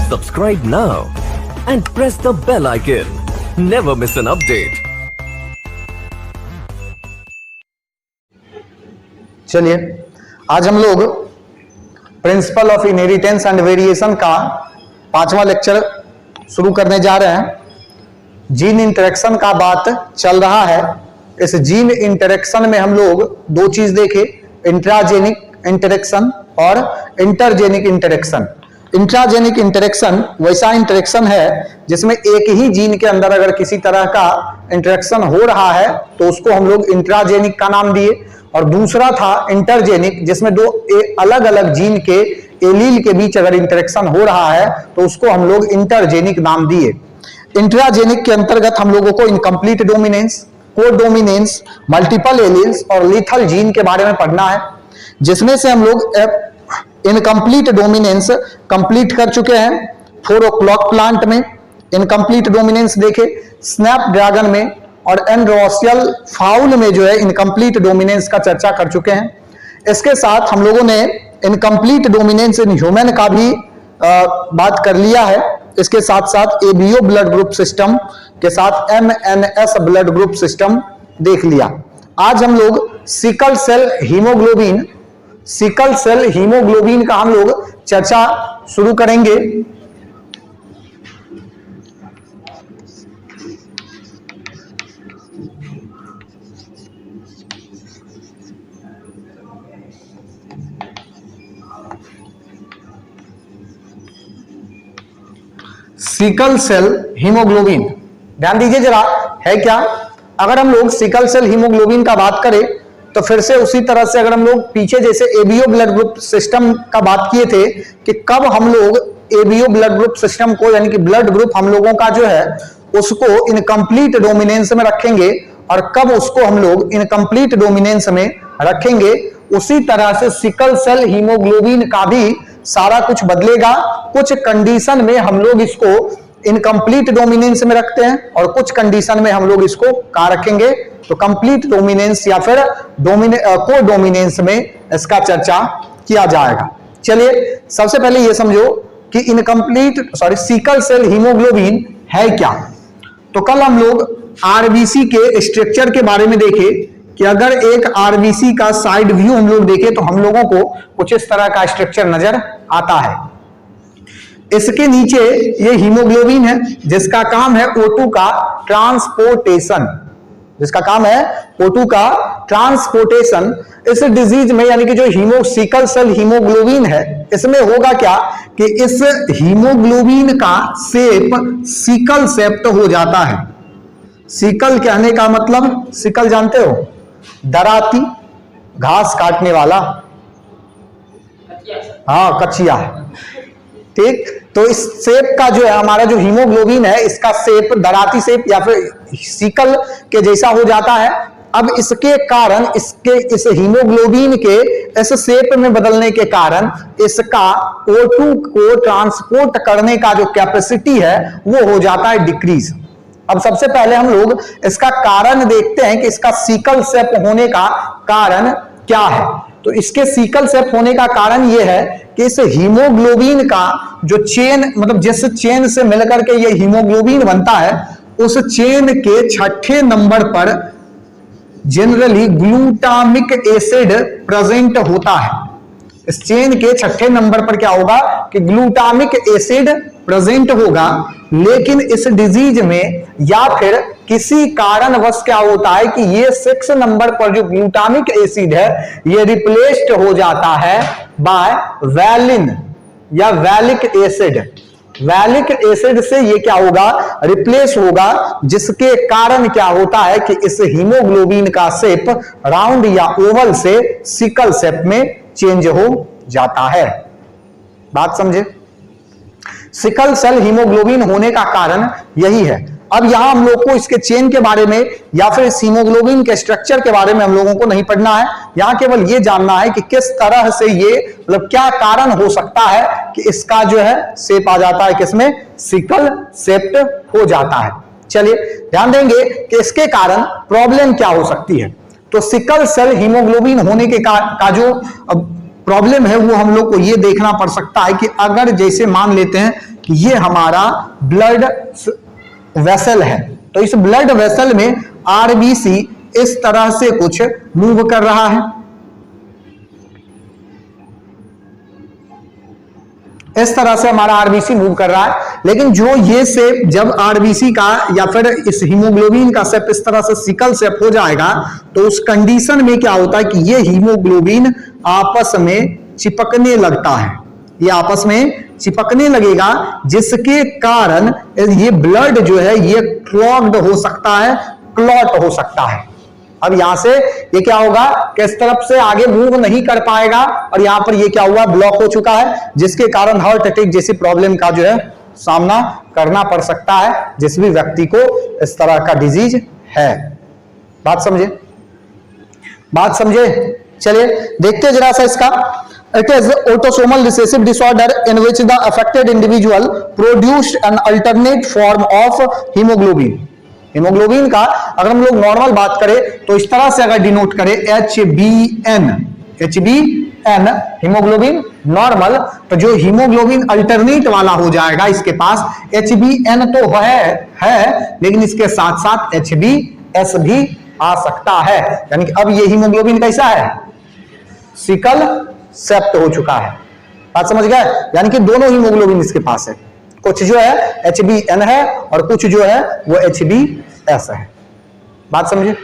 Subscribe now and press the bell icon. Never miss an update. चलिए आज हम लोग principle of inheritance and variation का 5वां लेक्चर शुरू करने जा रहे हैं। जीन इंटरेक्शन का बात चल रहा है। इस जीन इंटरेक्शन में हम लोग दो चीज देखे, इंट्राजेनिक इंटरेक्शन और इंटरजेनिक इंटरेक्शन। इंट्राजेनिक इंटरेक्शन वैसा इंटरेक्शन है जिसमें एक ही जीन के अंदर अगर किसी तरह का इंटरेक्शन हो रहा है तो उसको हम लोग इंट्राजेनिक का नाम दिए, और दूसरा था इंटरजेनिक जिसमें दो अलग अलग जीन के एलील के बीच अगर इंटरेक्शन हो रहा है तो उसको हम लोग इंटरजेनिक नाम दिए। इंट्राजेनिक के अंतर्गत हम लोगों को incomplete dominance, codominance, multiple alleles और लीथल जीन के बारे में पढ़ना है, जिसमें से हम लोग इनकम्प्लीट डोमिनेंस कंप्लीट कर चुके हैं 4 o'clock प्लांट में। इनकम्प्लीट डोमिनेंस देखे स्नैपड्रैगन में, और एंड्रोसियल फाउल में जो है इनकम्प्लीट डोमिनेंस का चर्चा कर चुके हैं। इसके साथ हम लोगों ने इनकम्प्लीट डोमिनेंस इन ह्यूमन का भी बात कर लिया है। इसके साथ साथ एबीओ ब्लड ग्रुप सिस्टम के साथ एमएनएस ब्लड ग्रुप सिस्टम देख लिया। आज हम लोग सिकल सेल हीमोग्लोबिन का हम लोग चर्चा शुरू करेंगे। सिकल सेल हीमोग्लोबिन, ध्यान दीजिए जरा, है क्या? अगर हम लोग सिकल सेल हीमोग्लोबिन का बात करें तो फिर से उसी तरह से अगर हम लोग पीछे जैसे एबीओ ब्लड ग्रुप सिस्टम का बात किए थे कि कब हम लोग एबीओ ब्लड ग्रुप सिस्टम को, यानी कि ब्लड ग्रुप हम लोगों का जो है उसको इनकम्प्लीट डोमिनेंस में रखेंगे और कब उसको हम लोग इनकम्प्लीट डोमिनेंस में रखेंगे, उसी तरह से सिकल सेल हीमोग्लोबिन का भी सारा कुछ बदलेगा। कुछ कंडीशन में हम लोग इसको इनकम्प्लीट डोमिनेंस में रखते हैं और कुछ कंडीशन में हम लोग इसको कहां रखेंगे, तो कंप्लीट डोमिनेंस या फिर को डोमिनेंस में इसका चर्चा किया जाएगा। चलिए सबसे पहले ये समझो कि सिकल सेल हीमोग्लोबिन है क्या। तो कल हम लोग आरबीसी के स्ट्रक्चर के बारे में देखे कि अगर एक आरबीसी का साइड व्यू हम लोग देखें तो हम लोगों को कुछ इस तरह का स्ट्रक्चर नजर आता है। इसके नीचे ये हीमोग्लोबिन है जिसका काम है O2 का ट्रांसपोर्टेशन, इस डिजीज में, यानी कि जो सिकल सेल हीमोग्लोबिन है, इसमें होगा क्या कि इस हीमोग्लोबिन का शेप सिकल शेप्ड हो जाता है। सिकल कहने का मतलब, सिकल जानते हो, दराती, घास काटने वाला, हाँ कचिया, ठीक। तो इस शेप का जो है हमारा जो हीमोग्लोबिन है इसका शेप दराती शेप या फिर सिकल के जैसा हो जाता है। अब इसके कारण इस हीमोग्लोबिन के इस शेप में बदलने के कारण इसका O2 को ट्रांसपोर्ट करने का जो कैपेसिटी है वो हो जाता है डिक्रीज। अब सबसे पहले हम लोग इसका कारण देखते हैं कि इसका सिकल शेप होने का कारण क्या है। तो इसके सिकल शेप होने का कारण यह है कि इस हीमोग्लोबिन का जो चेन, मतलब जिस चेन से मिलकर के ये हीमोग्लोबिन बनता है, उस चेन के 6ठे नंबर पर जनरली ग्लूटामिक एसिड प्रेजेंट होता है। इस चेन के 6ठे नंबर पर क्या होगा कि ग्लूटामिक एसिड प्रेजेंट होगा, लेकिन इस डिजीज में या फिर किसी कारणवश क्या होता है कि ये 6 नंबर पर जो ग्लूटामिक एसिड है ये रिप्लेस्ड हो जाता है बाय वैलिन या वैलिक एसिड। वैलिक एसिड से ये क्या होगा, रिप्लेस होगा, जिसके कारण क्या होता है कि इस हीमोग्लोबिन का शेप राउंड या ओवल से सिकल शेप में चेंज हो जाता है। बात समझे? सिकल सेल हीमोग्लोबिन होने का कारण यही है। अब यहां हम लोग को इसके चेन के बारे में या फिर इस हीमोग्लोबिन के स्ट्रक्चर के बारे में हम लोगों को नहीं पढ़ना है। यहां केवल ये जानना है कि किस तरह से ये, मतलब क्या कारण हो सकता है कि इसका जो है शेप आ जाता है, किसमें, सिकल शेप्ड हो जाता है। चलिए ध्यान देंगे कि इसके कारण प्रॉब्लम क्या हो सकती है। तो सिकल सेल हीमोग्लोबिन होने के का जो प्रॉब्लम है वो हम लोग को ये देखना पड़ सकता है कि अगर जैसे मान लेते हैं कि ये हमारा ब्लड वेसल है, तो इस ब्लड वेसल में आरबीसी इस तरह से कुछ मूव कर रहा है, इस तरह से हमारा आरबीसी मूव कर रहा है। लेकिन जो ये शेप जब आरबीसी का या फिर इस हीमोग्लोबिन का शेप इस तरह से सिकल शेप हो जाएगा, तो उस कंडीशन में क्या होता है कि ये हीमोग्लोबिन आपस में चिपकने लगता है, ये आपस में चिपकने लगेगा, जिसके कारण ये ब्लड जो है ये क्लॉग्ड हो सकता है, क्लॉट हो सकता है। अब यहां से ये क्या होगा कि इस तरफ से आगे मूव नहीं कर पाएगा और यहां पर ये क्या हुआ, ब्लॉक हो चुका है, जिसके कारण हार्ट अटैक जैसी प्रॉब्लम का जो है सामना करना पड़ सकता है जिस भी व्यक्ति को इस तरह का डिजीज है। बात समझे, बात समझे। चलिए देखते जरा सा इसका। It is autosomal recessive disorder in which the affected individual produced an alternate form of hemoglobin. Haemoglobin का अगर हम लोग नॉर्मल बात करें तो इस तरह से अगर डिनोट करें HbN, HbN हीमोग्लोबिन नॉर्मल, तो जो हीमोग्लोबिन अल्टरनेट वाला हो जाएगा इसके पास HbN तो है लेकिन इसके साथ साथ HbS भी आ सकता है। यानी कि अब ये हीमोग्लोबिन कैसा है, सिकल सेप्ट हो चुका है। बात समझ गए, यानी कि दोनों हीमोग्लोबिन इसके पास है, कुछ जो है HbN है और कुछ जो है वो HbS है। बात समझे।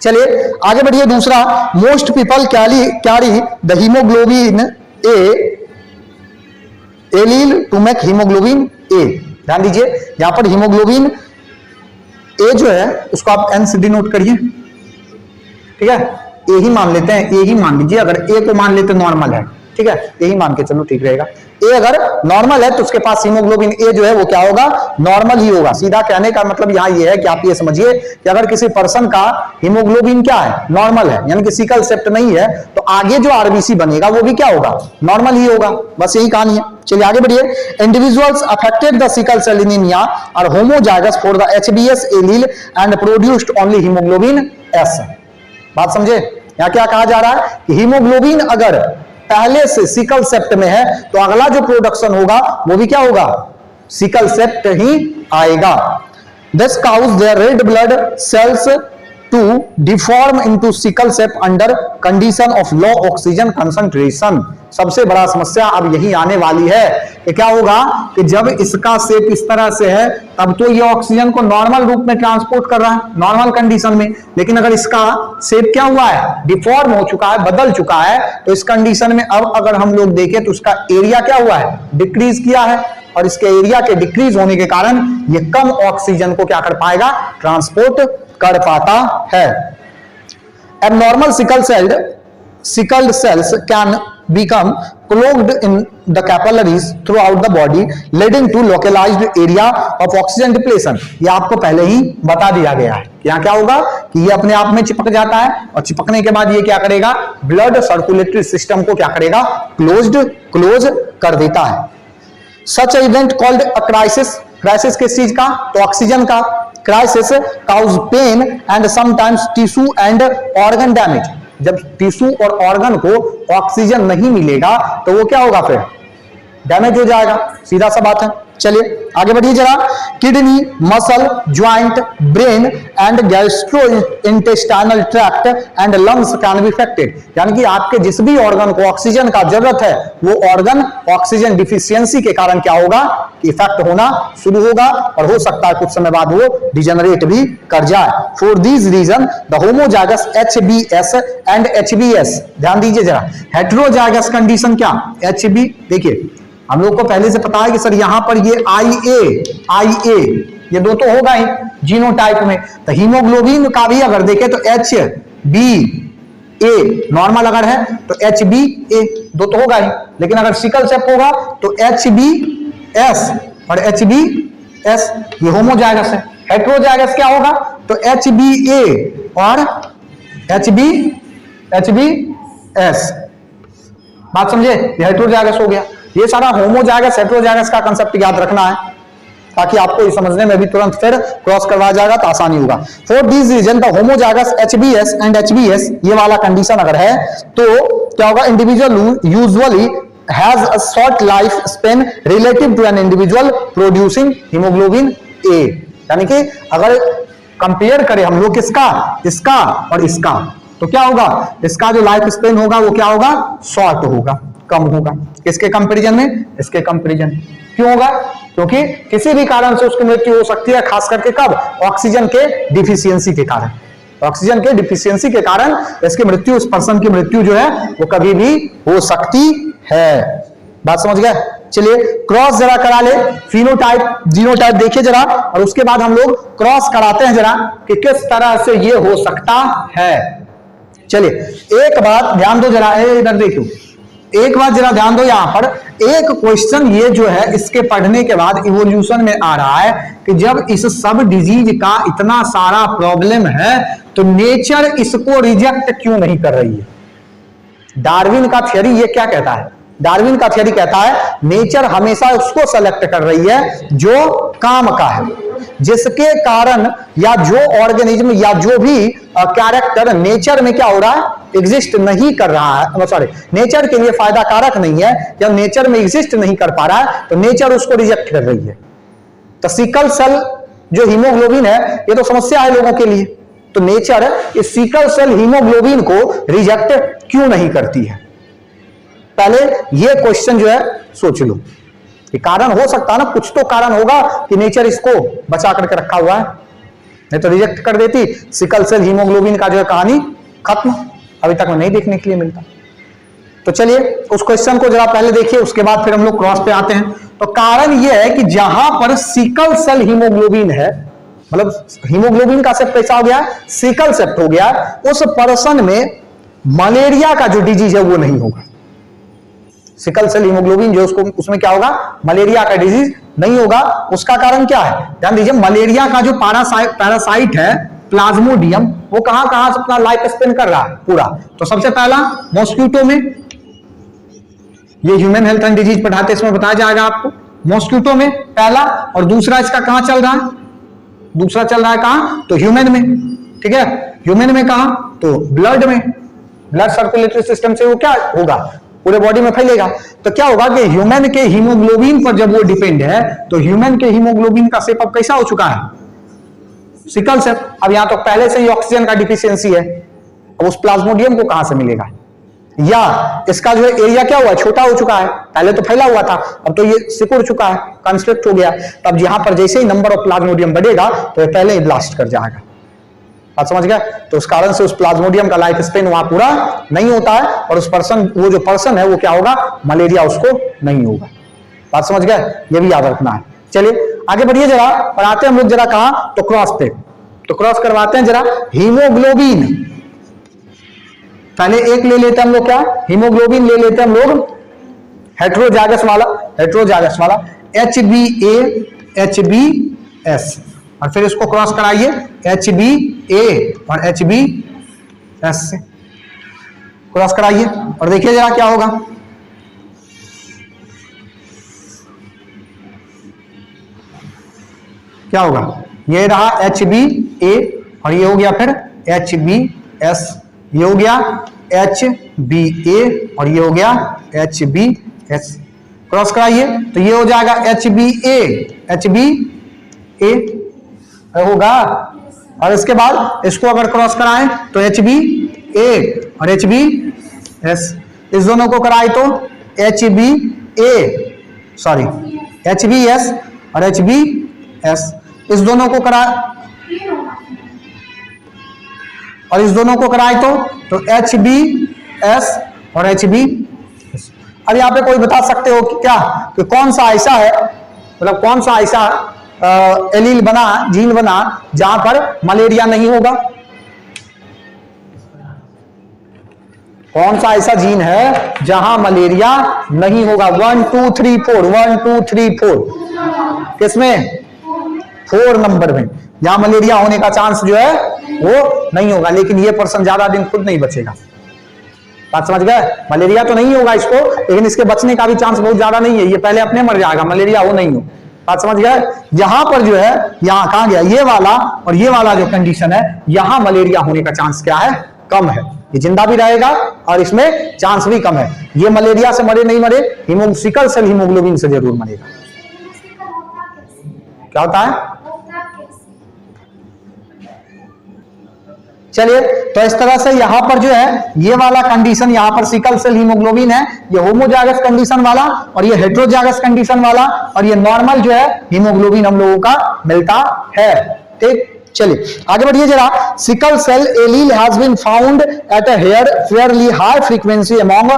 चलिए आगे बढ़िए। दूसरा, most people carry the haemoglobin A allele to make haemoglobin A. ध्यान दीजिए यहां पर हीमोग्लोबिन ए जो है उसको आप N से डिनोट करिए, ठीक है, ए ही मान लेते हैं, ए ही मान लीजिए। अगर ए को मान लेते नॉर्मल है, ठीक है, यही मान के चलो ठीक रहेगा। ए अगर नॉर्मल है तो उसके पास हीमोग्लोबिन ए जो है वो क्या होगा, नॉर्मल ही होगा। सीधा कहने का मतलब यहां ये है कि आप ये समझिए कि अगर किसी पर्सन का हीमोग्लोबिन क्या है, नॉर्मल है, यानी कि सिकल सेप्ट नहीं है, तो आगे जो आरबीसी बनेगा वो भी क्या होगा, नॉर्मल ही होगा। बस यही कहानी है। चलिए आगे बढ़िए। Individuals affected the sickle cell anaemia are homozygous for the HbS allele and produced only haemoglobin S। बात समझे। यहां क्या कहा जा रहा है कि हीमोग्लोबिन अगर पहले से सिकल सेप्ट में है तो अगला जो प्रोडक्शन होगा वो भी क्या होगा, सिकल सेप्ट ही आएगा। This cause their red blood cells to deform into sickle shaped under condition of low oxygen concentration. सबसे बड़ा समस्या अब यही आने वाली है कि क्या होगा कि जब इसका शेप इस तरह से है तब तो ये ऑक्सीजन को नॉर्मल रूप में ट्रांसपोर्ट कर रहा है नॉर्मल कंडीशन में, लेकिन अगर इसका शेप क्या हुआ है, डिफॉर्म हो चुका है, बदल चुका है, तो इस कंडीशन में अब अगर हम लोग देखें तो उसका एरिया क्या हुआ है, डिक्रीज किया है, और इसके एरिया के डिक्रीज होने के कारण ये कम ऑक्सीजन को क्या कर पाएगा, ट्रांसपोर्ट कर पाता है। Abnormal sickled cells can become clogged in the capillaries throughout the body, leading to localized area of oxygen depletion। ये आपको पहले ही बता दिया गया है। यहाँ क्या होगा कि ये अपने आप में चिपक जाता है और चिपकने के बाद ये क्या करेगा, ब्लड सर्कुलेटरी सिस्टम को क्या करेगा, क्लोज कर देता है। Such an event called a crisis। Crisis किस चीज का, तो ऑक्सीजन का। Crisis cause pain and sometimes tissue and organ damage. जब टिश्यू और ऑर्गन को ऑक्सीजन नहीं मिलेगा तो वो क्या होगा, फिर डैमेज हो जाएगा, सीधा सा बात है। चलिए आगे बढ़िए जरा। Kidney, muscle, joint, brain and gastrointestinal tract and lungs can be affected. यानी कि आपके जिस भी ऑर्गन को ऑक्सीजन का जरूरत है वो ऑर्गन ऑक्सीजन डिफिशियंसी के कारण क्या होगा, इफेक्ट होना शुरू होगा और हो सकता है कुछ समय बाद वो डिजेनरेट भी कर जाए। For this reason the homozygous HbS and HbS। ध्यान दीजिए जरा, हेटेरोजाइगस कंडीशन क्या, HB, देखिए हम लोग को पहले से पता है कि सर यहां पर ये IA ये दो तो होगा ही जीनोटाइप में, तो हीमोग्लोबिन का भी अगर देखें तो HbA नॉर्मल अगर है तो HbA दो तो होगा ही, लेकिन अगर सिकल सेप होगा तो HbS और HbS ये होमोजाइगस है। हेटेरोजाइगस क्या होगा, तो HbA और HbS। बात समझे, ये हेटेरोजाइगस हो गया। ये सारा होमोजाइगस हेटेरोजाइगस का कंसेप्ट याद रखना है ताकि आपको ये समझने में भी तुरंत फिर क्रॉस करवाया जाएगा तो आसानी होगा। For this reason the homozygous HbS and HbS ये वाला कंडीशन अगर है तो क्या होगा, individual usually has a short life span relative to an individual producing haemoglobin A. यानी कि अगर कंपेयर करें हम लोग किसका, इसका और इसका, तो क्या होगा, इसका जो लाइफ स्पेन होगा वो क्या होगा, शॉर्ट होगा, कम होगा। किसके कंपैरिजन में, इसके कंपैरिजन। क्यों होगा, क्योंकि किसी भी कारण से उसकी मृत्यु हो सकती है, खास करके कब, ऑक्सीजन के डिफिशियंसी के कारण। ऑक्सीजन के डिफिशियंसी के कारण इसकी मृत्यु, उस पर्सन की मृत्यु जो है वो कभी भी हो सकती है। बात समझ गए। चलिए क्रॉस जरा करा ले, फिनोटाइप जीनोटाइप देखिए जरा, और उसके बाद हम लोग क्रॉस कराते हैं जरा कि किस तरह से ये हो सकता है। चलिए एक बात ध्यान दो जरा, इधर देखियो, एक बात जरा ध्यान दो। यहां पर एक क्वेश्चन ये जो है इसके पढ़ने के बाद इवोल्यूशन में आ रहा है कि जब इस सब डिजीज का इतना सारा प्रॉब्लम है तो नेचर इसको रिजेक्ट क्यों नहीं कर रही है। डार्विन का थियरी ये क्या कहता है, डार्विन का थियरी कहता है नेचर हमेशा उसको सेलेक्ट कर रही है जो काम का है, जिसके कारण या जो ऑर्गेनिज्म या जो भी कैरेक्टर नेचर में क्या हो रहा है, एग्जिस्ट नहीं कर रहा है, सॉरी नेचर के लिए फायदा कारक नहीं है, या नेचर में एग्जिस्ट नहीं कर पा रहा है तो नेचर उसको रिजेक्ट कर रही है। तो सिकल सेल जो हीमोग्लोबिन है ये तो समस्या है लोगों के लिए, तो नेचर इस सिकल सेल हीमोग्लोबिन को रिजेक्ट क्यों नहीं करती है। पहले ये क्वेश्चन जो है सोच लो कि कारण हो सकता है ना, कुछ तो कारण होगा कि नेचर इसको बचा करके रखा हुआ है, नहीं तो रिजेक्ट कर देती। सिकल सेल हीमोग्लोबिन का जो है कहानी खत्म, अभी तक में नहीं देखने के लिए मिलता। तो चलिए उस क्वेश्चन को जरा पहले देखिए, उसके बाद फिर हम लोग क्रॉस पे आते हैं। तो कारण यह है कि जहां पर सिकल सेल हीमोग्लोबिन है, मतलब हीमोग्लोबिन का सेप्ट कैसा हो गया, सिकल सेप्ट हो गया, उस पर्सन में मलेरिया का जो डिजीज है वो नहीं होगा। सिकल सेल हीमोग्लोबिन जो उसको, उसमें क्या होगा, मलेरिया का डिजीज नहीं होगा। उसका कारण क्या है, ध्यान दीजिए, मलेरिया का जो पैरासाइट है प्लाज्मोडियम, वो कहां कहां से अपना लाइफ स्पेन कर रहा है पूरा। तो सबसे पहला मॉस्किटो में, ये ह्यूमन हेल्थ एंड डिजीज पढ़ाते इसमें बताया जाएगा आपको, मॉस्किटो में पहला, और दूसरा इसका कहां चल रहा है, दूसरा चल रहा है कहां, तो ह्यूमन में, ठीक है। ह्यूमन में कहां, तो ब्लड में, ब्लड सर्कुलेटरी सिस्टम से वो क्या होगा, पूरे बॉडी में फैलेगा। तो क्या होगा कि ह्यूमन के हीमोग्लोबिन पर जब वो डिपेंड है तो ह्यूमन के हीमोग्लोबिन का शेप अब कैसा हो चुका है, सिकल सेल। अब यहां तो पहले से ही ऑक्सीजन का डिफिशियंसी है, अब उस प्लाज्मोडियम को कहां से मिलेगा, या इसका जो है एरिया क्या हुआ, छोटा हो चुका है, पहले तो फैला हुआ था, अब तो ये सिकुड़ चुका है, कंस्ट्रक्ट हो गया। तब यहां पर जैसे ही नंबर ऑफ प्लाज्मोडियम बढ़ेगा तो ये पहले ही ब्लास्ट कर जाएगा। बात समझ गया। तो उस कारण से उस प्लाज्मोडियम का लाइफ स्पेन वहां पूरा नहीं होता है, और उस पर्सन, वो जो पर्सन है वो क्या होगा, मलेरिया उसको नहीं होगा। बात समझ गए, ये भी याद रखना है। चलिए आगे बढ़िए जरा, और आते हैं हम लोग जरा कहां, तो क्रॉस पे। तो क्रॉस करवाते हैं जरा हीमोग्लोबिन, पहले एक ले लेते हैं हम लोग, क्या हीमोग्लोबिन ले लेते हैं हम लोग हेट्रोजाइगस वाला, हेट्रोजाइगस वाला HbA/HbS, और फिर इसको क्रॉस कराइए HbA और HbS से क्रॉस कराइए, और देखिए जरा क्या होगा। क्या होगा, ये रहा HbA और ये हो गया फिर HbS, ये हो गया HbA और ये हो गया HbS, क्रॉस कराइए तो ये हो जाएगा HbA होगा, और इसके बाद इसको अगर क्रॉस कराएं तो HbA और HbS, इस दोनों को कराए तो HbS और HbS, इस दोनों को करा, और इस दोनों को कराए तो HbS और HbS। अब यहां पे कोई बता सकते हो कि क्या, कि कौन सा ऐसा है, मतलब कौन सा ऐसा एलील बना, जीन बना जहां पर मलेरिया नहीं होगा, कौन सा ऐसा जीन है जहां मलेरिया नहीं होगा। 1 2 3 4, 1 2 3 4, किसमें, 4 नंबर में, यहां मलेरिया होने का चांस जो है वो नहीं होगा, लेकिन ये पर्सन ज्यादा दिन खुद नहीं बचेगा। बात समझ गए, मलेरिया तो नहीं होगा इसको, लेकिन इसके बचने का भी चांस बहुत ज्यादा नहीं है, ये पहले अपने मर जाएगा, मलेरिया वो नहीं हो। बात समझ गए, यहां पर जो है, यहां कहां गया, ये वाला और ये वाला जो कंडीशन है, यहां मलेरिया होने का चांस क्या है, कम है, ये जिंदा भी रहेगा और इसमें चांस भी कम है। ये मलेरिया से मरे नहीं मरे, सिकल सेल हीमोग्लोबिन से जरूर मरेगा। क्या होता है? चलिए, तो इस तरह से यहां पर जो है ये वाला कंडीशन, यहां पर सिकल सेल हीमोग्लोबिन है, ये होमोजाइगस कंडीशन वाला, और ये हेटेरोजाइगस कंडीशन वाला, और ये नॉर्मल जो है हीमोग्लोबिन हम लोगों का मिलता है। ठीक, चलिए आगे बढ़िए जरा। Sickle cell allele has been found at a fairly high frequency among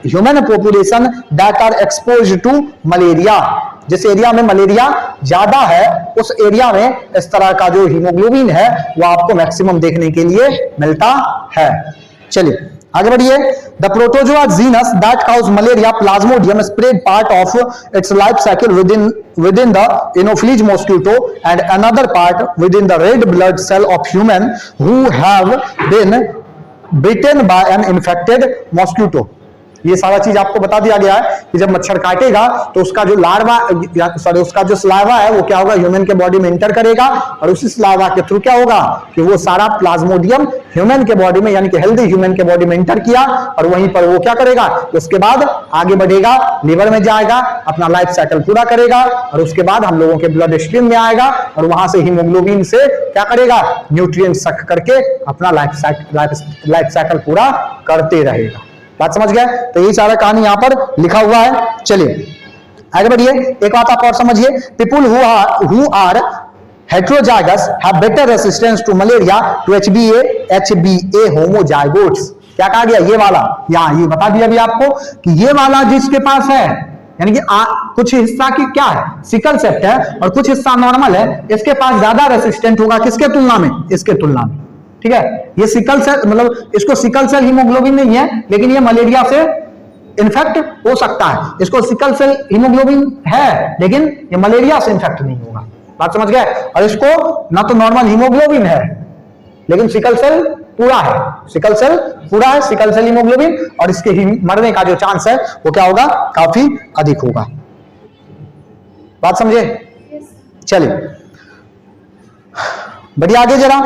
human population that are exposed to malaria. जिस एरिया में मलेरिया ज्यादा है उस एरिया में इस तरह का जो हीमोग्लोबिन है वो आपको मैक्सिमम देखने के लिए मिलता है। चलिए आगे बढ़िए। The protozoa genus that cause malaria plasmodium spread part of its life cycle within the Anopheles mosquito and another part within the red blood cell of human who have been bitten by an infected mosquito। ये सारा चीज आपको बता दिया गया है कि जब मच्छर काटेगा तो उसका जो लार्वा उसका जो स्लाइवा है वो क्या होगा, ह्यूमन के बॉडी में इंटर करेगा, और उसी स्लाइवा के थ्रू क्या होगा कि वो सारा प्लाज्मोडियम ह्यूमन के बॉडी में, यानी कि हेल्दी ह्यूमन के बॉडी में इंटर किया, और वहीं पर वो क्या करेगा, उसके बाद आगे बढ़ेगा, लिवर में जाएगा, अपना लाइफ साइकिल पूरा करेगा, और उसके बाद हम लोगों के ब्लड स्ट्रीम में आएगा, और वहां से हीमोग्लोबिन से क्या करेगा, न्यूट्रिएंट सक करके अपना लाइफ साइकिल पूरा करते रहेगा। बात समझ गए? तो यही सारा कहानी यहां पर लिखा हुआ है। चलिए आगे बढ़िए। एक बात आप और समझिए, people who are heterozygous have better resistance to malaria to HbA homozygotes. क्या कहा गया? ये वाला, यहां ये बता दिया अभी आपको कि ये वाला जिसके पास है, यानी कि कुछ हिस्सा की क्या है, सिकल सेल है, और कुछ हिस्सा नॉर्मल है, इसके पास ज्यादा रेसिस्टेंट होगा। किसके तुलना में? इसके तुलना में। ठीक है, ये सिकल सेल मतलब इसको सिकल सेल हीमोग्लोबिन नहीं है, लेकिन ये मलेरिया से इन्फेक्ट हो सकता है। इसको सिकल सेल हीमोग्लोबिन है, लेकिन ये मलेरिया से इन्फेक्ट नहीं होगा। बात समझ गए? और इसको ना तो नॉर्मल हीमोग्लोबिन है, लेकिन सिकल सेल पूरा है, सिकल सेल पूरा है, सिकल सेल हीमोग्लोबिन, और इसके मरने का जो चांस है वो क्या होगा, काफी अधिक होगा। बात समझे? चलिए बढ़िया, आगे जरा।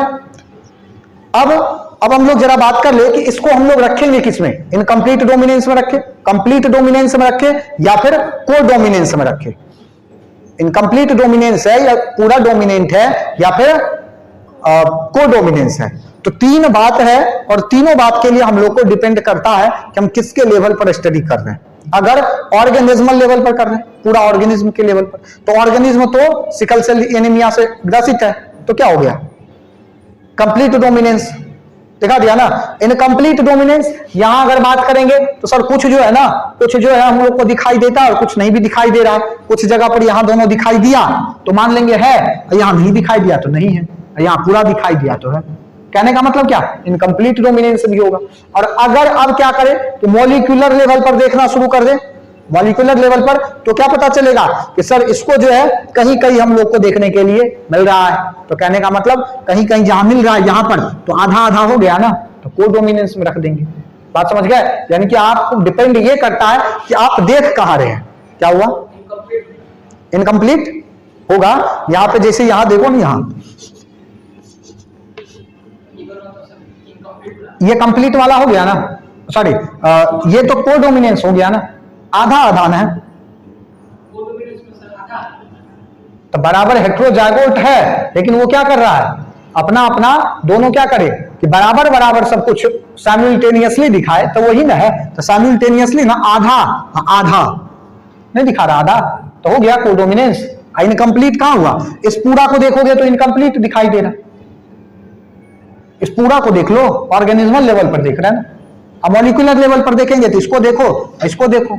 अब हम लोग जरा बात कर ले कि इसको हम लोग रखेंगे किसमें, इनकम्प्लीट डोमिनेंस में रखें, कंप्लीट डोमिनेंस में रखें, या फिर को डोमिनेंस में रखें। इनकम्प्लीट डोमिनेंस है या पूरा डोमिनेंट है, या फिर को डोमिनेंस है। तो तीन बात है, और तीनों बात के लिए हम लोग को डिपेंड करता है कि हम किसके लेवल पर स्टडी कर रहे हैं। अगर ऑर्गेनिज्मल लेवल पर कर रहे हैं, पूरा ऑर्गेनिज्म के लेवल पर, तो ऑर्गेनिज्म तो सिकल सेल एनीमिया से ग्रसित है, तो क्या हो गया, कंप्लीट डोमिनेंस दिखा दिया ना। इनकम्प्लीट डोमिनेंस यहां अगर बात करेंगे तो सर कुछ जो है ना, कुछ जो है हम लोग को दिखाई देता है और कुछ नहीं भी दिखाई दे रहा है। कुछ जगह पर यहां दोनों दिखाई दिया तो मान लेंगे है, यहां नहीं दिखाई दिया तो नहीं है, यहां पूरा दिखाई दिया तो है। कहने का मतलब क्या, इनकम्प्लीट डोमिनेंस भी होगा। और अगर अब क्या करें कि मॉलिक्यूलर लेवल पर देखना शुरू कर दे, मॉलिक्यूलर लेवल पर, तो क्या पता चलेगा कि सर इसको जो है कहीं कहीं हम लोग को देखने के लिए मिल रहा है। तो कहने का मतलब कहीं कहीं जहां मिल रहा है यहां पर, तो आधा आधा हो गया ना, तो को डोमिनेंस में रख देंगे। बात समझ गए? यानी कि आपको डिपेंड ये करता है कि आप देख कहां रहे हैं। क्या हुआ, इनकम्प्लीट होगा। यहां पे जैसे यहां देखो ना, यहां ये कंप्लीट वाला हो गया ना, सॉरी ये तो को डोमिनेंस हो गया ना, आधा आधा है, तो बराबर हेटेरोजाइगोट है, लेकिन वो क्या कर रहा है, अपना अपना दोनों क्या करे कि बराबर बराबर सब कुछ साइमल्टेनियसली दिखाए, तो वही ना है। तो साइमल्टेनियसली ना आधा आधा नहीं दिखा रहा, आधा तो हो गया को डोमिनेंस। इनकम्प्लीट कहां हुआ, इस पूरा को देखोगे तो इनकम्प्लीट दिखाई दे रहा। इस पूरा को देख लो, ऑर्गेनिज्मल लेवल पर देख रहे हैं ना। अब मॉलिक्यूलर लेवल पर देखेंगे तो इसको देखो, इसको देखो,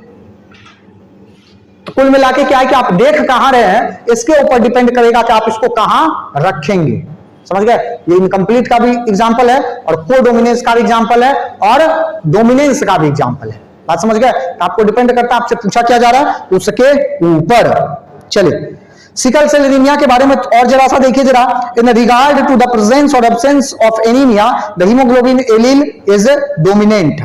तो कुल मिला के क्या है कि आप देख कहां रहे हैं, इसके ऊपर डिपेंड करेगा कि आप इसको कहां रखेंगे। समझ गए? ये इनकम्प्लीट का भी एग्जांपल है, और को डोमिनेंस का भी एग्जांपल है, और डोमिनेंस का भी एग्जांपल है। बात समझ गए? आपको डिपेंड करता है, आपसे पूछा क्या जा रहा है, उसके ऊपर। चलिए सिकल सेल एनीमिया के बारे में और जरा सा देखिए जरा। In regard to the presence और absence of anaemia the haemoglobin allele is dominant.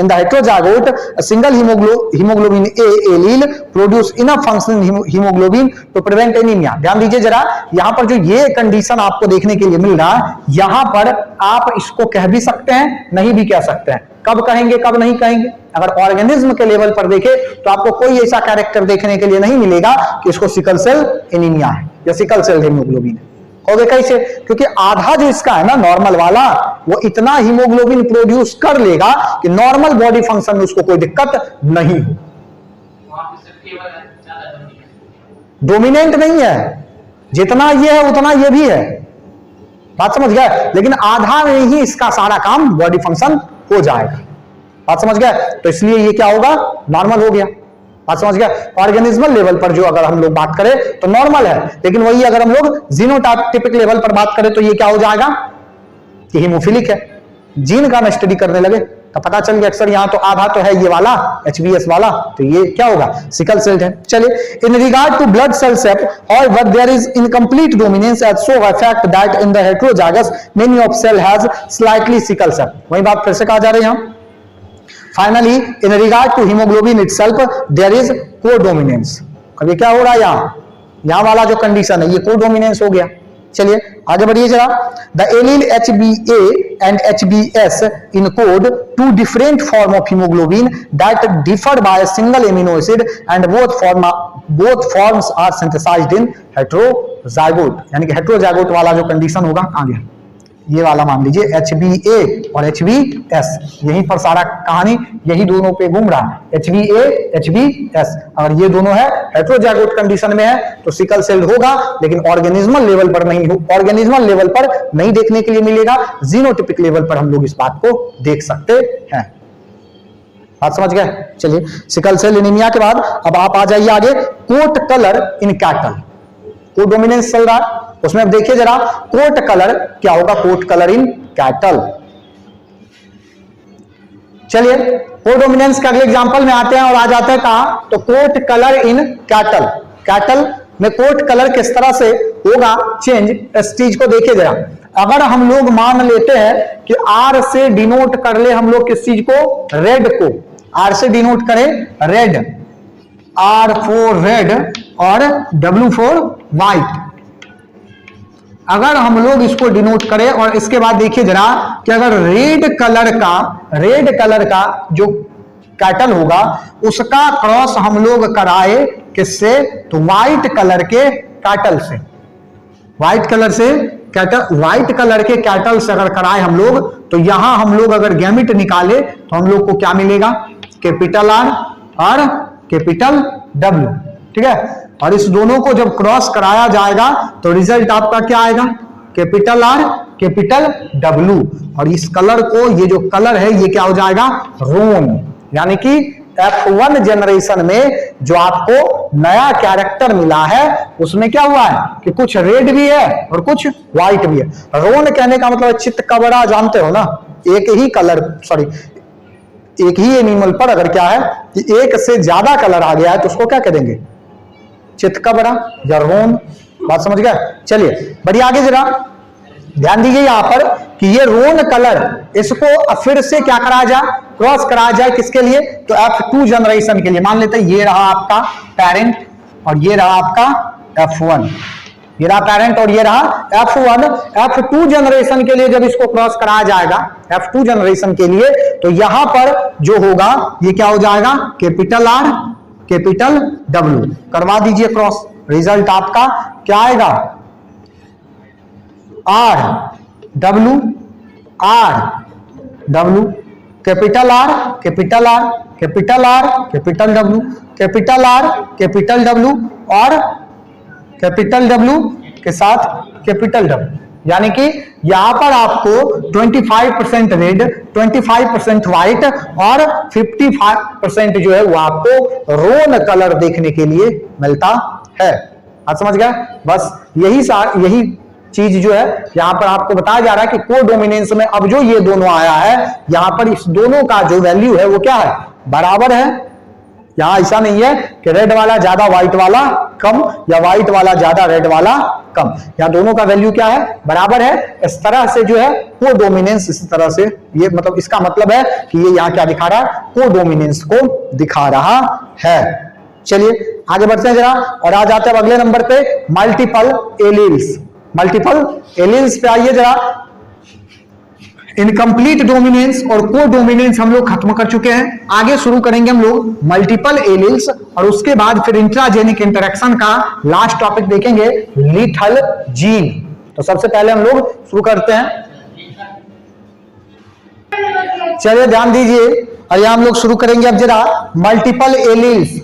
In the heterozygote, a single hemoglobin A allele produce enough functional hemoglobin to prevent anemia. ध्यान दीजिए जरा, यहां पर जो ये कंडीशन आपको देखने के लिए मिल रहा है, यहां पर आप इसको कह भी सकते हैं, नहीं भी कह सकते हैं. कब कहेंगे, कब नहीं कहेंगे? अगर ऑर्गेनिज्म के लेवल पर देखें तो आपको कोई ऐसा कैरेक्टर देखने के लिए नहीं मिलेगा कि इसको सिकल सेल एनीमिया है या सिकल सेल हीमोग्लोबिन है. और कैसे? क्योंकि आधा जो इसका है ना नॉर्मल वाला, वो इतना हीमोग्लोबिन प्रोड्यूस कर लेगा कि नॉर्मल बॉडी फंक्शन में उसको कोई दिक्कत नहीं हो. डोमिनेंट नहीं है, जितना ये है उतना ये भी है, बात समझ गए? लेकिन आधा में ही इसका सारा काम बॉडी फंक्शन हो जाएगा. बात समझ गए? तो इसलिए ये क्या होगा, नॉर्मल हो गया. बात समझ गया? ऑर्गेनिज्मल लेवल पर जो अगर हम लोग बात करें तो नॉर्मल है, लेकिन वही अगर हम लोग जीनोटाइपिक लेवल पर बात करें तो ये क्या हो जाएगा, कि हीमोफिलिक है. जीन का स्टडी करने लगे तो पता चल गया अक्सर यहां तो आधा तो है ये वाला HbS वाला, तो ये क्या होगा, सिकल सेल है. चलिए, in regard to blood cell shape, however there is incomplete dominance as so effect that in the heterozygous many of cell has slightly sickle cell. वही बात फिर से कहा जा रही है हम. Finally, in regard to hemoglobin itself, there is codominance. अब ये क्या हो रहा है, यहां वाला जो कंडीशन है ये कोडोमिनेंस हो गया. चलिए आगे बढ़िए जरा. The allele HbA and HbS encode two different form of hemoglobin that differ by a single amino acid and both forms are synthesized in heterozygote. यानी कि heterozygote वाला जो कंडीशन होगा आ गया, ये वाला मान लीजिए HbA और HbS, यहीं पर सारा कहानी यही दोनों पे घूम रहा है, HbA HbS. अगर ये दोनों है हेटेरोजाइगोट कंडीशन में है तो सिकल सेल होगा, लेकिन ऑर्गेनिज्मल लेवल पर नहीं हो, ऑर्गेनिज्मल लेवल पर नहीं देखने के लिए मिलेगा, जीनोटिपिक लेवल पर हम लोग इस बात को देख सकते हैं. बात समझ गए? चलिए, सिकल सेल एनीमिया के बाद अब आप आ जाइए आगे, coat colour in cattle. Codominance चल रहा है, उसमें अब देखिए जरा कोट कलर क्या होगा, कोट कलर इन कैटल. चलिए, कोडोमिनेंस के अगले एग्जांपल में आते हैं और आ जाते हैं कहां, तो coat colour in cattle. Cattle में कोट कलर किस तरह से होगा चेंज, इस चीज को देखिए जरा. अगर हम लोग मान लेते हैं कि R से डिनोट कर ले हम लोग किस चीज को, रेड को, R से डिनोट करें रेड, R फॉर रेड और W फॉर व्हाइट. अगर हम लोग इसको डिनोट करें और इसके बाद देखिए जरा कि अगर रेड कलर का जो कैटल होगा उसका क्रॉस हम लोग कराए किससे, तो व्हाइट कलर के कैटल से. व्हाइट कलर के कैटल से अगर कराए हम लोग, तो यहां हम लोग अगर गैमिट निकाले तो हम लोग को क्या मिलेगा, कैपिटल R और कैपिटल W. ठीक है, और इस दोनों को जब क्रॉस कराया जाएगा तो रिजल्ट आपका क्या आएगा, कैपिटल R कैपिटल W. और इस कलर को, ये जो कलर है ये क्या हो जाएगा, रोन. यानी कि F1 जनरेशन में जो आपको नया कैरेक्टर मिला है उसमें क्या हुआ है कि कुछ रेड भी है और कुछ व्हाइट भी है. रोन कहने का मतलब चितकबरा, जानते हो ना, एक ही कलर, सॉरी एक ही एनिमल पर अगर क्या है कि एक से ज्यादा कलर आ गया है तो उसको क्या करेंगे, चितकबरा या रोन. बात समझ गए? चलिए बढ़िया, आगे जरा ध्यान दीजिए यहां पर कि ये रोन कलर, इसको फिर से क्या कराया जाए, क्रॉस कराया जाए किसके लिए, तो F2 जनरेशन के लिए. मान लेते हैं ये रहा आपका पेरेंट और ये रहा आपका F1, ये रहा पेरेंट और ये रहा F1. F2 जनरेशन के लिए जब इसको क्रॉस कराया जाएगा, F2 जनरेशन के लिए, तो यहां पर जो होगा ये क्या हो जाएगा, कैपिटल R कैपिटल W. करवा दीजिए क्रॉस, रिजल्ट आपका क्या आएगा, R W capital R capital R capital R capital W, capital R capital W और कैपिटल W के साथ कैपिटल W. यानी कि यहां पर आपको 25% रेड, 25% व्हाइट और 55% जो है वो आपको रोन कलर देखने के लिए मिलता है. आप समझ गए? बस यही चीज जो है यहां पर आपको बताया जा रहा है कि कोडोमिनेंस में अब जो ये दोनों आया है, यहां पर इस दोनों का जो वैल्यू है वो क्या है, बराबर है यहां ऐसा नहीं है कि रेड वाला ज्यादा व्हाइट वाला कम या व्हाइट वाला ज्यादा रेड वाला कम, यहां दोनों का वैल्यू क्या है, बराबर है। इस तरह से जो है को डोमिनेंस, इस तरह से ये मतलब इसका मतलब है कि ये यहां क्या दिखा रहा है, को डोमिनेंस को दिखा रहा है। चलिए आगे बढ़ते हैं जरा और आ जाते हैं अगले नंबर पे, मल्टीपल एलील्स। मल्टीपल एलील्स पे आइए जरा। इनकम्प्लीट डोमिनेंस और को डोमिनेंस हम लोग खत्म कर चुके हैं, आगे शुरू करेंगे हम लोग मल्टीपल एलील्स और उसके बाद फिर इंट्राजेनिक इंटरेक्शन का लास्ट टॉपिक देखेंगे, लीथल जीन। तो सबसे पहले हम लोग शुरू करते हैं, चलिए ध्यान दीजिए और यहां हम लोग शुरू करेंगे अब जरा मल्टीपल एलील्स।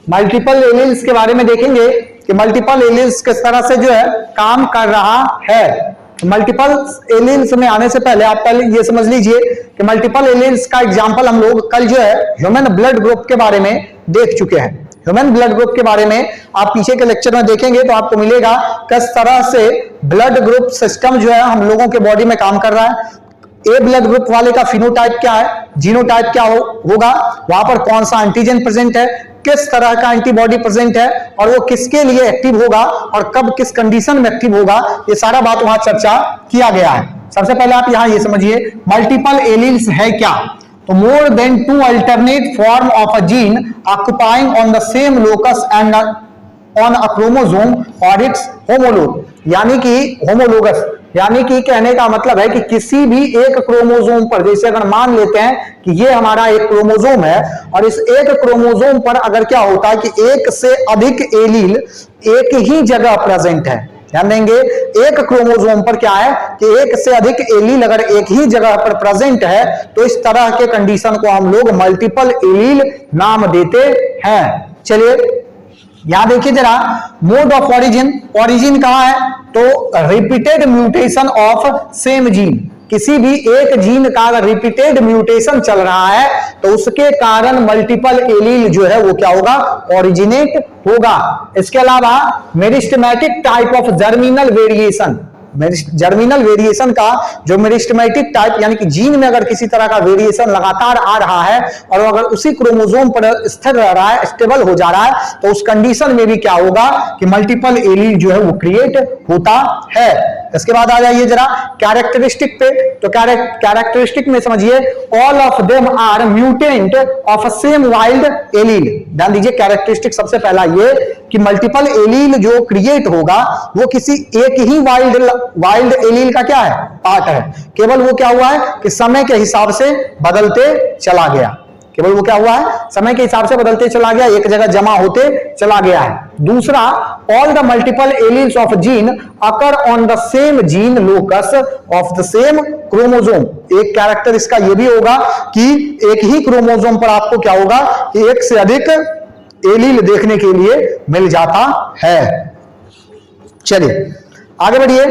मल्टीपल एलील्स के बारे में देखेंगे कि मल्टीपल एलील्स किस तरह से जो है काम कर रहा है। मल्टीपल एलील्स में आने से पहले आप पहले ये समझ लीजिए कि मल्टीपल एलील्स का एग्जांपल हम लोग कल जो है ह्यूमन ब्लड ग्रुप के बारे में देख चुके हैं। ह्यूमन ब्लड ग्रुप के बारे में आप पीछे के लेक्चर में देखेंगे तो आपको मिलेगा किस तरह से ब्लड ग्रुप सिस्टम जो है हम लोगों के बॉडी में काम कर रहा है। ए ब्लड ग्रुप वाले का फिनोटाइप क्या है, जीनोटाइप क्या होगा, वहां पर कौन सा एंटीजन प्रेजेंट है, किस तरह का एंटीबॉडी प्रेजेंट है और वो किसके लिए एक्टिव होगा और कब किस कंडीशन में एक्टिव होगा, ये सारा बात वहां चर्चा किया गया है। सबसे पहले आप यहां ये समझिए मल्टीपल एलील्स है क्या, तो मोर than 2 alternate form of a gene occupying on the same locus and on a chromosome और इट्स होमोलोग, यानी कि होमोलोगस, यानी कि कहने का मतलब है कि किसी भी एक क्रोमोसोम पर, जैसे अगर मान लेते हैं कि ये हमारा एक क्रोमोसोम है और इस एक क्रोमोसोम पर अगर क्या होता है कि एक से अधिक एलील एक ही जगह प्रेजेंट है, ध्यान देंगे एक क्रोमोसोम पर क्या है कि एक से अधिक एलील अगर एक ही जगह पर प्रेजेंट है तो इस तरह के कंडीशन को हम लोग मल्टीपल एलील नाम देते हैं। चलिए यहां देखिए जरा मोड ऑफ ओरिजिन, ओरिजिन कहां है, तो repeated mutation of same gene, किसी भी एक जीन का अगर रिपीटेड म्यूटेशन चल रहा है तो उसके कारण मल्टीपल एलील जो है वो क्या होगा, ओरिजिनेट होगा। इसके अलावा meristematic type of germinal variation, germinal variation का जो मेरिस्टेमेटिक टाइप यानी कि जीन में अगर किसी तरह का वेरिएशन लगातार आ रहा है और अगर उसी क्रोमोसोम पर स्थिर रह रहा है, स्टेबल हो जा रहा है, तो उस कंडीशन में भी क्या होगा कि मल्टीपल एलील जो है वो क्रिएट होता है। इसके बाद आ जाइए जरा कैरेक्टरिस्टिक पे, तो कैरेक्टरिस्टिक में समझिए all of them are mutant of a same wild allele. ध्यान दीजिए कैरेक्टरिस्टिक सबसे पहला ये कि मल्टीपल एलील जो क्रिएट होगा वो किसी एक ही वाइल्ड एलील का क्या है, पार्ट है, केवल वो क्या हुआ है कि समय के हिसाब से बदलते चला गया, केवल वो क्या हुआ है समय के हिसाब से बदलते चला गया, एक जगह जमा होते चला गया है। दूसरा all the multiple alleles of gene occur on the same gene locus of the same chromosome. एक कैरेक्टर इसका ये भी होगा कि एक ही क्रोमोसोम पर आपको क्या होगा कि एक से अधिक एलील देखने के लिए मिल जाता है। चलिए आगे बढ़िए,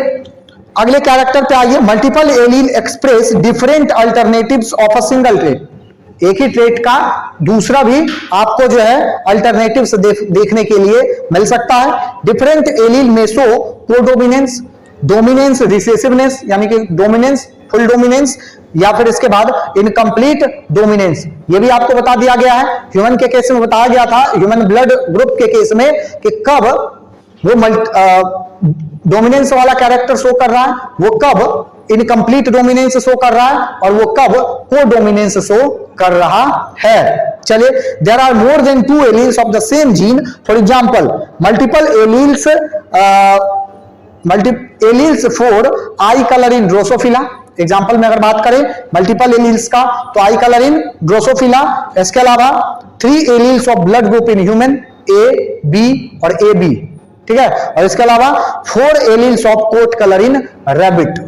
अगले कैरेक्टर पे आइए, multiple allele express different alternatives of a single trait. एक ही ट्रेट का दूसरा भी आपको जो है अल्टरनेटिव्स देखने के लिए मिल सकता है। डिफरेंट एलील में शो कोडोमिनेंस, डोमिनेंस, रिसेसिवनेस यानी कि डोमिनेंस, फुल डोमिनेंस या फिर इसके बाद इनकम्प्लीट डोमिनेंस, ये भी आपको बता दिया गया है। ह्यूमन के केस में बताया गया था, ह्यूमन ब्लड ग्रुप के केस में कि कब वो डोमिनेंस वाला कैरेक्टर शो कर रहा है, वो कब इनकम्प्लीट डोमिनेंस शो कर रहा है और वो कब को डोमिनेंस शो कर रहा है। चलिए there are more than 2 alleles of the same gene, for example multiple alleles for eye colour in Drosophila. Example में अगर बात करें मल्टीपल एलील्स का तो आई कलर इन ड्रोसोफिला। इसके अलावा 3 alleles of blood group in human, A B और A B, ठीक है। और इसके अलावा 4 alleles of coat colour in rabbit.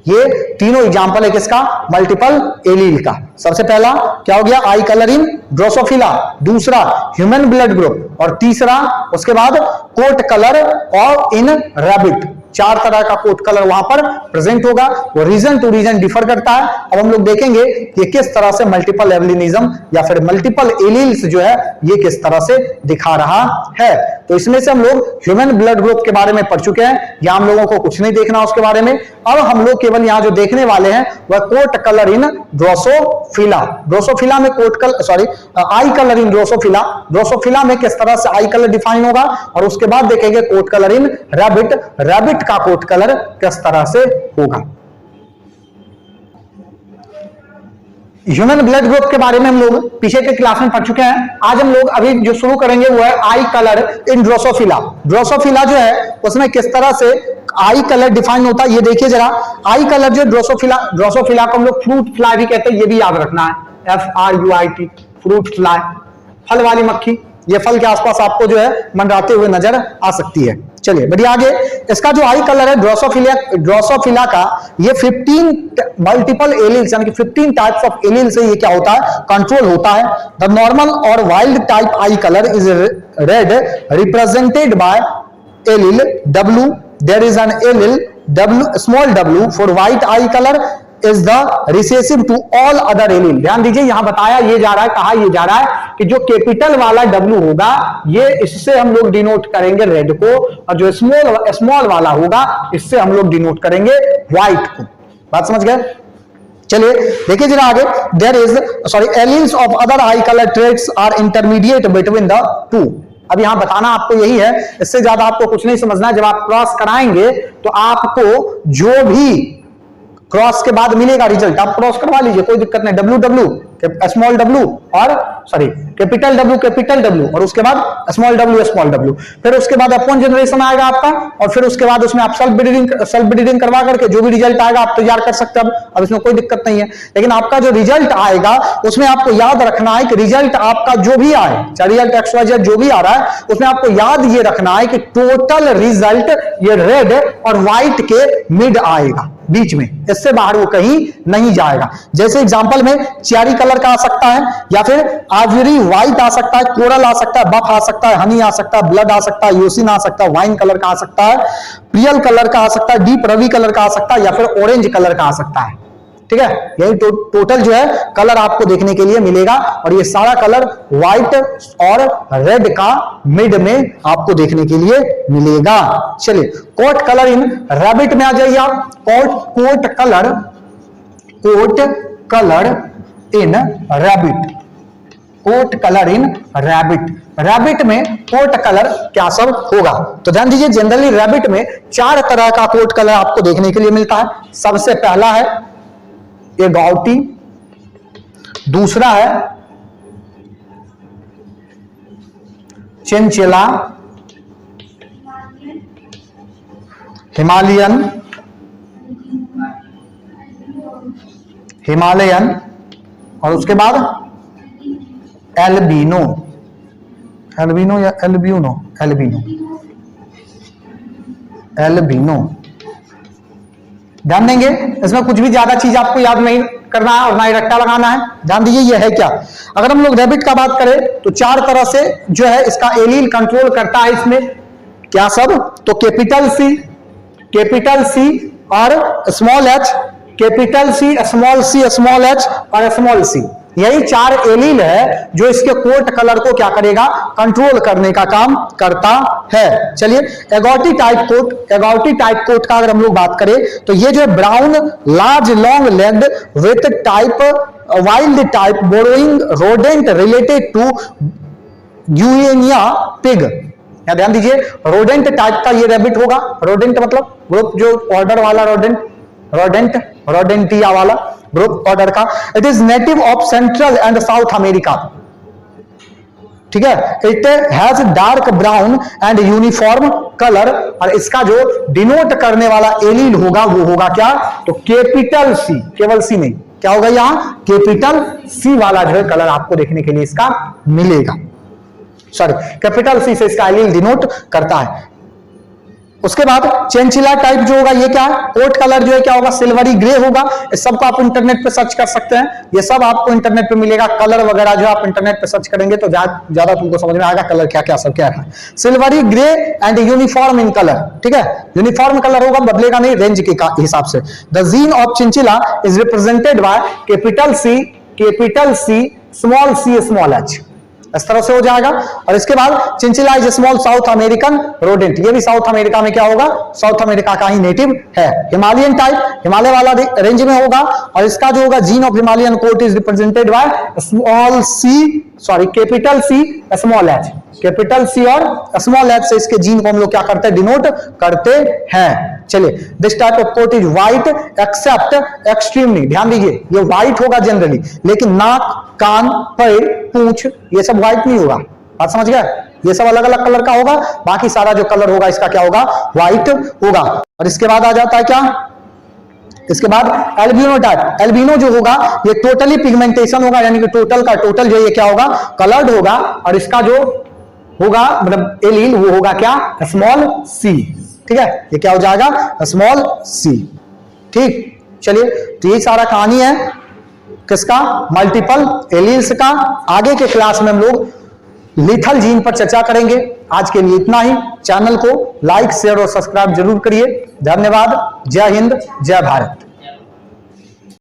ये तीनों एग्जांपल है किसका, मल्टीपल एलील का। सबसे पहला क्या हो गया, आई कलर इन ड्रोसोफिला, दूसरा ह्यूमन ब्लड ग्रुप और तीसरा उसके बाद कोट कलर और इन रैबिट। 4 तरह का कोट कलर वहां पर प्रेजेंट होगा, वो रीजन टू रीजन डिफर करता है। अब हम लोग देखेंगे कि किस तरह से मल्टीपल एलिनिज्म या फिर मल्टीपल एलील्स जो है ये किस तरह से दिखा रहा है। तो इसमें से हम लोग ह्यूमन ब्लड ग्रुप के बारे में पढ़ चुके हैं, यहां हम लोगों को कुछ नहीं देखना उसके बारे में। अब हम लोग केवल यहां जो देखने वाले हैं वह coat colour in Drosophila. Drosophila में eye colour in Drosophila. Drosophila में किस तरह से आई कलर डिफाइन होगा, और उसके बाद देखेंगे coat colour in rabbit. Rabbit का कोट कलर किस तरह से होगा। ह्यूमन ब्लड ग्रुप के बारे में हम लोग पीछे के क्लास में पढ़ चुके हैं। आज हम लोग अभी जो शुरू करेंगे वो है आई कलर इन ड्रोसोफिला। ड्रोसोफिला जो है उसमें किस तरह से आई कलर डिफाइन होता है ये देखिए जरा। आई कलर जो ड्रोसोफिला को हम लोग फ्रूट फ्लाई भी कहते हैं, ये भी याद रखना है, FRUIT, फ्रूट फ्लाई, फल वाली मक्खी। ये फल के आसपास आपको जो है मंडराते हुए नजर आ सकती है। चलिए बढ़िया आगे। इसका जो आई कलर है ड्रोसोफिला का, ये 15 मल्टीपल एलील्स यानी कि 15 टाइप्स ऑफ एलील से ये क्या होता है, कंट्रोल होता है। द नॉर्मल और wild type I colour is red represented by allele W. There is an allele small w for white eye color is the recessive to all other allele. ध्यान दीजिए यहां बताया ये जा रहा है, कहा ये जा रहा है कि जो कैपिटल वाला W होगा ये इससे हम लोग डिनोट करेंगे रेड को, और जो स्मॉल वाला होगा इससे हम लोग डिनोट करेंगे व्हाइट को। बात समझ गए। चलिए देखिए जरा आगे। alleles of other eye color traits are intermediate between the two. अब यहां बताना आपको यही है, इससे ज्यादा आपको कुछ नहीं समझना है। जब आप क्रॉस कराएंगे तो आपको जो भी क्रॉस के बाद मिलेगा रिजल्ट आप क्रॉस करवा लीजिए, कोई दिक्कत नहीं। WW स्मॉल w और कैपिटल W और उसके बाद स्मॉल w, फिर उसके बाद अपॉन जनरेशन आएगा आपका, और फिर उसके बाद उसमें आप सेल्फ ब्रीडिंग करवा करके जो भी रिजल्ट आएगा आप तैयार कर सकते हैं। अब इसमें कोई दिक्कत नहीं है, लेकिन आपका जो रिजल्ट आएगा उसमें आपको याद रखना है कि रिजल्ट आपका जो भी आए, चाहे रिजल्ट XYZ जो भी आ रहा है, उसमें आपको याद ये रखना है कि टोटल रिजल्ट ये रेड और व्हाइट के मिड आएगा, बीच में, इससे बाहर वो कहीं नहीं जाएगा। जैसे एग्जांपल में चेरी कलर का आ सकता है, या फिर आइवरी व्हाइट आ सकता है, कोरल आ सकता है, बफ आ सकता है, हनी आ सकता है, ब्लड आ सकता है, यूसिन आ सकता है, वाइन कलर का आ सकता है, प्रियल कलर का आ सकता है, डीप रवि कलर का आ सकता है, या फिर ऑरेंज कलर का आ सकता है। ठीक है, यही टोटल जो है कलर आपको देखने के लिए मिलेगा, और ये सारा कलर व्हाइट और रेड का मिड में आपको देखने के लिए मिलेगा। चलिए कोट कलर इन रैबिट में आ जाइए आप। Coat colour in rabbit. Coat colour in rabbit. Rabbit में कोट कलर क्या सब होगा, तो ध्यान दीजिए जनरली रैबिट में 4 तरह का कोट कलर आपको देखने के लिए मिलता है। सबसे पहला है ये गाउटी, दूसरा है चिनचिला, हिमालयन, और उसके बाद एल्बिनो या एल्बिनो। ध्यान देंगे इसमें कुछ भी ज्यादा चीज आपको याद नहीं करना है और ना ही रट्टा लगाना है। ध्यान दीजिए ये है क्या। अगर हम लोग रैबिट का बात करें तो 4 तरह से जो है इसका एलील कंट्रोल करता है। इसमें क्या सब, तो कैपिटल सी और small h, capital C, small h और स्मॉल c, यही 4 एलील है जो इसके कोट कलर को क्या करेगा, कंट्रोल करने का काम करता है। चलिए एगोटी टाइप कोट का अगर हम लोग बात करें तो ये जो brown large long legged with type wild type burrowing rodent related to guinea pig. ध्यान दीजिए रोडेंट टाइप का ये रैबिट होगा। रोडेंट मतलब ग्रुप जो ऑर्डर वाला रोडेंटिया वाला ग्रुप ऑर्डर का। It is native of central and south America. ठीक है, it has dark brown and uniform colour, और इसका जो डिनोट करने वाला एलील होगा वो होगा क्या, तो कैपिटल सी, केवल सी नहीं, क्या होगा यहां कैपिटल सी वाला जो है कलर आपको देखने के लिए इसका मिलेगा। सॉरी, कैपिटल सी से इसका एलील डिनोट करता है। उसके बाद चिनचिला टाइप जो होगा ये क्या है, कोट कलर जो है क्या होगा, सिल्वरी ग्रे होगा। इस सबको आप इंटरनेट पे सर्च कर सकते हैं, ये सब आपको इंटरनेट पे मिलेगा। कलर वगैरह जो आप इंटरनेट पे सर्च करेंगे तो ज्यादा तुमको समझ में आएगा कलर क्या क्या सब क्या है। Silvery grey and uniform in colour. ठीक है, यूनिफॉर्म कलर होगा, बदलेगा नहीं रेंज के हिसाब से। The gene of chinchilla is represented by capital C, small h। इस तरह से हो जाएगा। और इसके बाद chinchilla is small South American rodent, ये भी साउथ अमेरिका में क्या होगा, साउथ अमेरिका का ही नेटिव है। हिमालयन टाइप, हिमालय वाला रेंज में होगा। और इसका जो होगा gene of Himalayan coat is represented by capital C small H, capital C और स्मॉल एच से इसके जीन को हम लोग क्या करते हैं, डिनोट करते हैं। चलिए, this type of coat is white except extremely, ध्यान दीजिए ये व्हाइट होगा जनरली, लेकिन नाक, कान, पैर, पूंछ ये सब व्हाइट नहीं होगा, बात समझ गया, ये सब अलग अलग कलर का होगा, बाकी सारा जो कलर होगा इसका क्या होगा, व्हाइट होगा। और इसके बाद आ जाता है क्या, इसके बाद एल्बिनो टाइप, एल्बिनो जो होगा ये टोटली पिगमेंटेशन होगा, यानी कि टोटल का टोटल जो ये क्या होगा, कलर्ड होगा। और इसका जो होगा मतलब एलील वो होगा क्या, स्मॉल सी, ठीक है, ये क्या हो जाएगा, स्मॉल सी। ठीक, चलिए, तो ये सारा कहानी है किसका, मल्टीपल एलील्स का। आगे के क्लास में हम लोग लीथल जीन पर चर्चा करेंगे। आज के लिए इतना ही। चैनल को लाइक, शेयर और सब्सक्राइब जरूर करिए। धन्यवाद। जय हिंद, जय भारत।